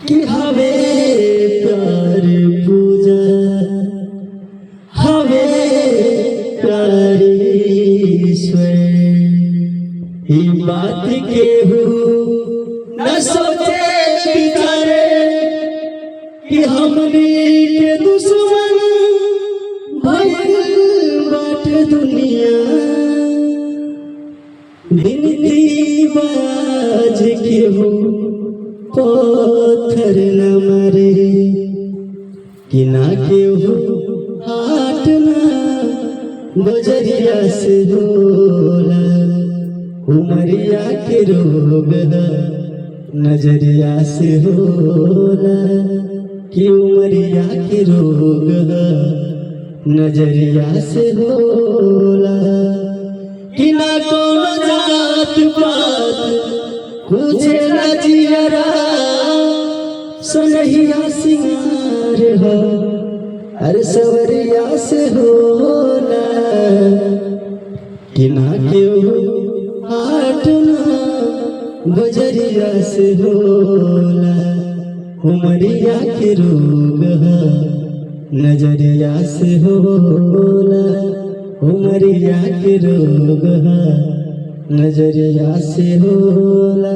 कि हवे प्यार पूजा हवे प्यार ईश्वर। ही बात केहू न सोचे बिचारे कि हमनी के दुश्मन भइल बाटे दुनिया। बिनती बाज केहू पत्थर न मारे कि ना केहू हाट ना बजरिया से होला। उमरिया के रोग नजरिया से होला कि उमरिया के रोग नजरिया से होला। कि ना कोनो जात पात पूछे ना जियरा सुनहिया सिंगार हो हर सवरिया से होला। कि ना केहू हाट ना बजरिया से होला। उमरिया के रोग नजरिया से होला। उमरिया के रोग नजरिया से होला।